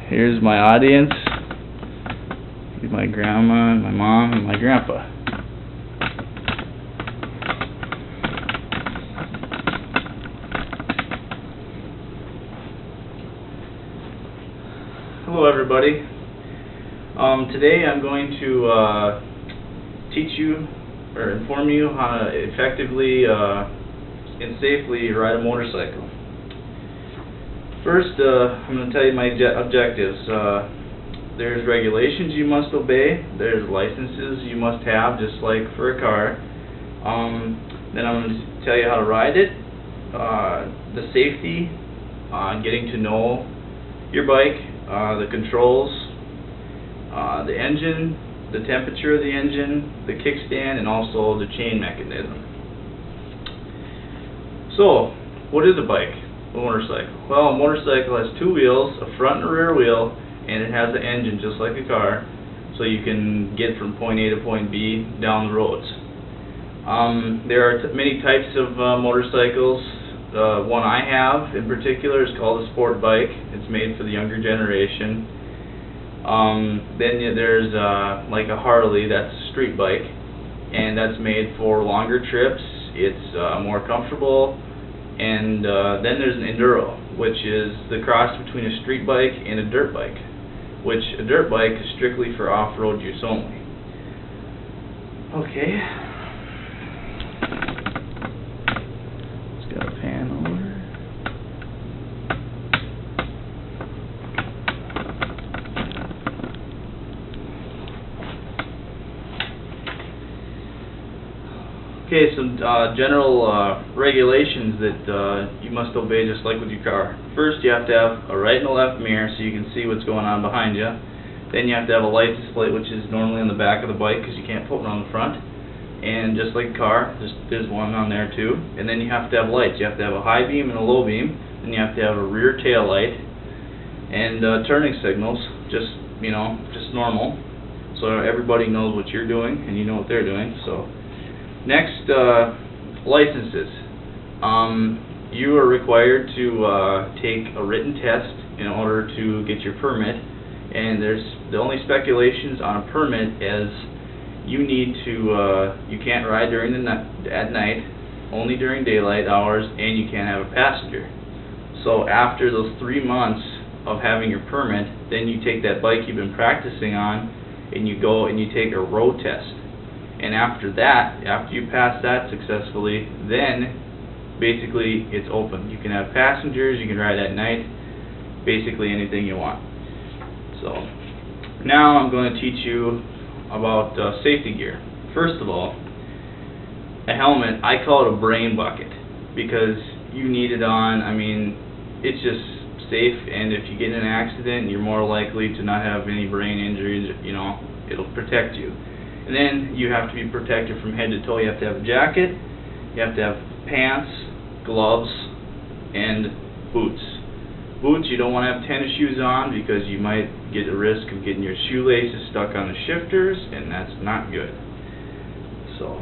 Here's my audience. My grandma, my mom, and my grandpa. Hello everybody. Today I'm going to teach you or inform you how to effectively and safely ride a motorcycle. First, I'm going to tell you my objectives. There's regulations you must obey. There's licenses you must have, just like for a car. Then I'm going to tell you how to ride it, the safety, getting to know your bike, the controls, the engine, the temperature of the engine, the kickstand, and also the chain mechanism. So, what is a bike? A motorcycle? Well, a motorcycle has two wheels, a front and a rear wheel, and it has an engine just like a car, so you can get from point A to point B down the roads. There are many types of motorcycles. One I have in particular is called a sport bike. It's made for the younger generation. Then there's like a Harley, that's a street bike, and that's made for longer trips. It's more comfortable. And then there's an enduro, which is the cross between a street bike and a dirt bike, which a dirt bike is strictly for off-road use only. Okay. Let's go pan over. Okay, some general regulations that you must obey just like with your car. First, you have to have a right and a left mirror so you can see what's going on behind you. Then you have to have a license plate, which is normally on the back of the bike because you can't put one on the front. And just like a car, there's one on there too. And then you have to have lights. You have to have a high beam and a low beam. Then you have to have a rear tail light and turning signals, just normal, so everybody knows what you're doing and you know what they're doing. So. Next, licenses. You are required to take a written test in order to get your permit, and the only speculations on a permit is you need to you can't ride during at night, only during daylight hours, and you can't have a passenger. So after those 3 months of having your permit, then you take that bike you've been practicing on and you go and you take a road test. And after that, after you pass that successfully, then basically it's open. You can have passengers, you can ride at night, basically anything you want. So now I'm going to teach you about safety gear. First of all, a helmet, I call it a brain bucket because you need it on. I mean, it's just safe, and if you get in an accident, you're more likely to not have any brain injuries. It'll protect you. And then you have to be protected from head to toe. You have to have a jacket, you have to have pants, gloves, and boots. Boots, you don't want to have tennis shoes on because you might get a risk of getting your shoelaces stuck on the shifters, and that's not good. So.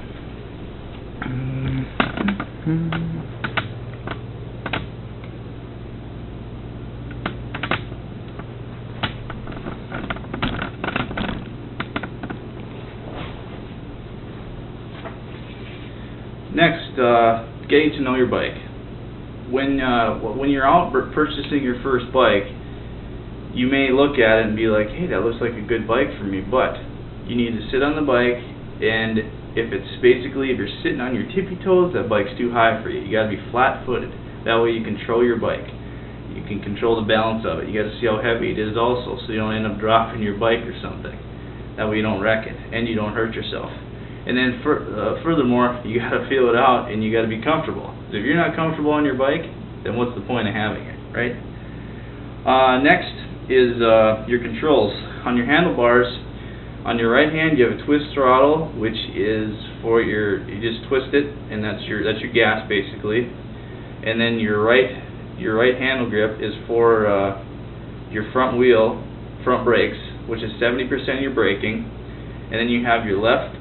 Next, getting to know your bike. When you're out purchasing your first bike, you may look at it and be like, hey, that looks like a good bike for me, but you need to sit on the bike, and if you're sitting on your tippy toes, that bike's too high for you. You got to be flat-footed. That way you control your bike. You can control the balance of it. You got to see how heavy it is also, so you don't end up dropping your bike or something. That way you don't wreck it, and you don't hurt yourself. And then furthermore, you got to feel it out, and you got to be comfortable. So if you're not comfortable on your bike, then what's the point of having it, right? Next is your controls. On your handlebars, on your right hand, you have a twist throttle, which is for you just twist it, and that's your gas basically. And then your right handle grip is for your front brakes, which is 70% of your braking. And then you have your left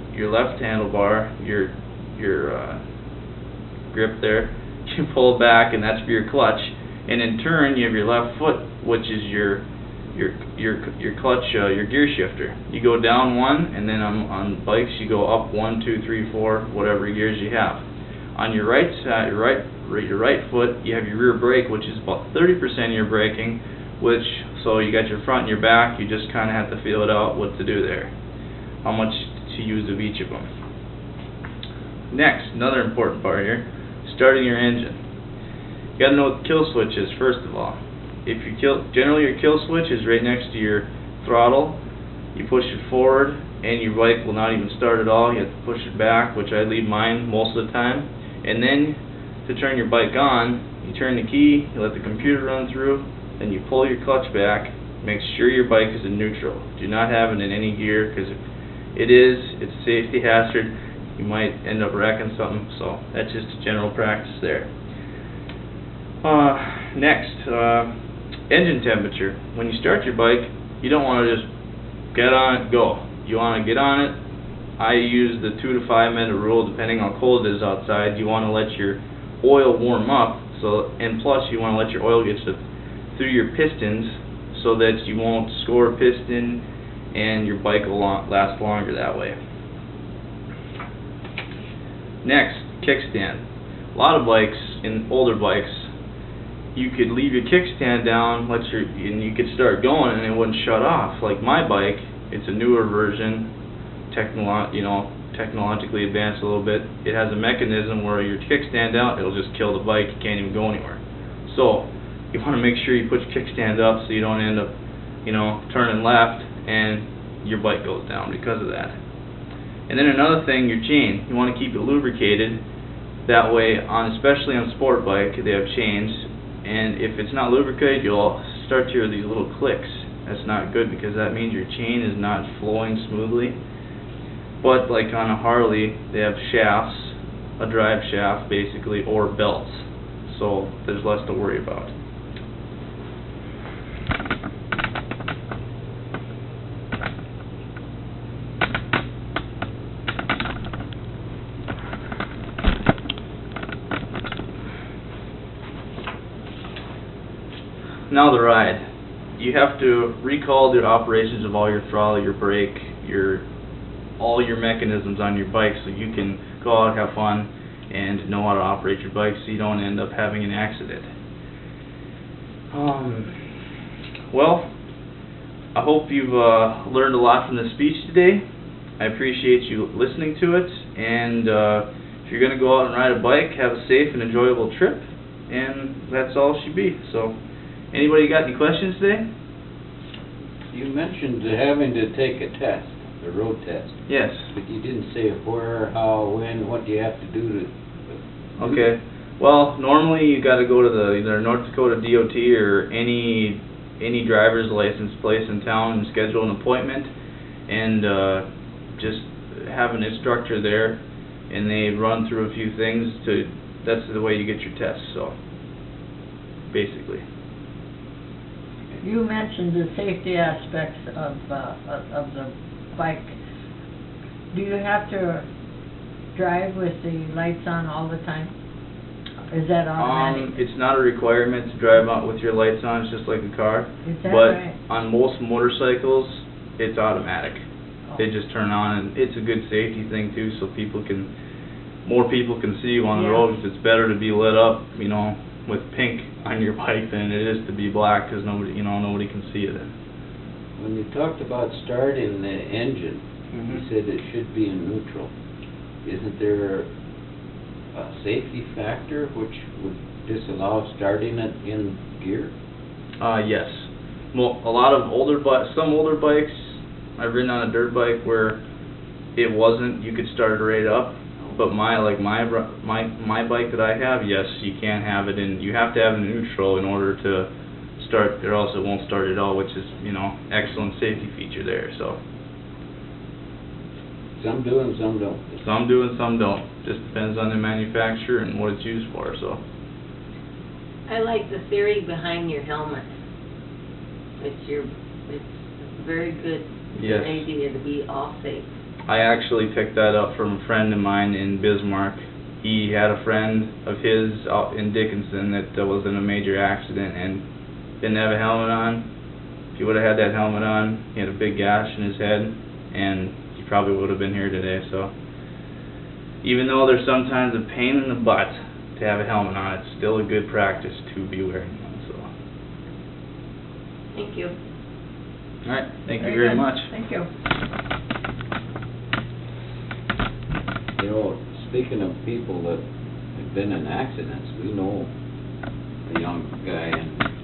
handlebar, your grip there. You pull back, and that's for your clutch. and in turn you have your left foot, which is your clutch, your gear shifter. You go down one, and then on bikes you go up 1, 2, 3, 4, whatever gears you have. On your right side, your right foot, you have your rear brake, which is about 30% of your braking, so you got your front and your back. You just kind of have to feel it out what to do there, how much to use of each of them. Next, another important part here, starting your engine. You got to know what the kill switch is first of all. Generally your kill switch is right next to your throttle. You push it forward, and your bike will not even start at all. You have to push it back, which I leave mine most of the time. And then, to turn your bike on, you turn the key, you let the computer run through, then you pull your clutch back, make sure your bike is in neutral. Do not have it in any gear, because if it's a safety hazard. You might end up wrecking something, so that's just a general practice there. Next, engine temperature. When you start your bike, you don't want to just get on it, go. You want to get on it. I use the 2 to 5 minute rule depending on how cold it is outside. You want to let your oil warm up, and plus you want to let your oil get through your pistons so that you won't score a piston and your bike will last longer that way. Next, kickstand. A lot of bikes, in older bikes, you could leave your kickstand down, and you could start going, and it wouldn't shut off. Like my bike, it's a newer version, technologically advanced a little bit. It has a mechanism where your kickstand out, it'll just kill the bike. You can't even go anywhere. So you want to make sure you put your kickstand up so you don't end up, turning left and your bike goes down because of that. And then another thing, your chain. You want to keep it lubricated. That way, especially on sport bike, they have chains. And if it's not lubricated, you'll start to hear these little clicks. That's not good because that means your chain is not flowing smoothly. But like on a Harley, they have shafts, a drive shaft basically, or belts. So there's less to worry about. Now the ride. You have to recall the operations of all your throttle, your brake, all your mechanisms on your bike so you can go out, have fun, and know how to operate your bike so you don't end up having an accident. Well, I hope you've learned a lot from this speech today. I appreciate you listening to it, and if you're going to go out and ride a bike, have a safe and enjoyable trip, and that's all it should be. So, anybody got any questions today? You mentioned having to take a test, a road test. Yes. But you didn't say where, how, when, what do you have to do to... Okay. Well, normally you got to go to either North Dakota DOT or any driver's license place in town and schedule an appointment, and just have an instructor there, and they run through a few things that's the way you get your test. So, basically. You mentioned the safety aspects of the bike. Do you have to drive with the lights on all the time? Is that automatic? It's not a requirement to drive out with your lights on. It's just like a car. Is that but right? On most motorcycles, it's automatic. Oh. They just turn on, and it's a good safety thing too, so more people can see you on the road. It's better to be lit up, with pink on your bike than it is to be black, because nobody can see it. When you talked about starting the engine, you said it should be in neutral. Isn't there a safety factor which would disallow starting it in gear? Yes. Well, some older bikes, I've ridden on a dirt bike where it wasn't. You could start it right up. But my bike that I have, yes, you can't have it in. You have to have it in neutral in order to start, or else it won't start at all, which is, excellent safety feature there. So some do and some don't. Some do and some don't. Just depends on the manufacturer and what it's used for. So I like the theory behind your helmet. It's a very good idea to be all safe. I actually picked that up from a friend of mine in Bismarck. he had a friend of his out in Dickinson that was in a major accident and didn't have a helmet on. If he would have had that helmet on, he had a big gash in his head, and he probably would have been here today. So even though there's sometimes a pain in the butt to have a helmet on, it's still a good practice to be wearing one. So, Thank you. all right, thank you Very very good. much. Thank you. You know, speaking of people that have been in accidents, we know a young guy in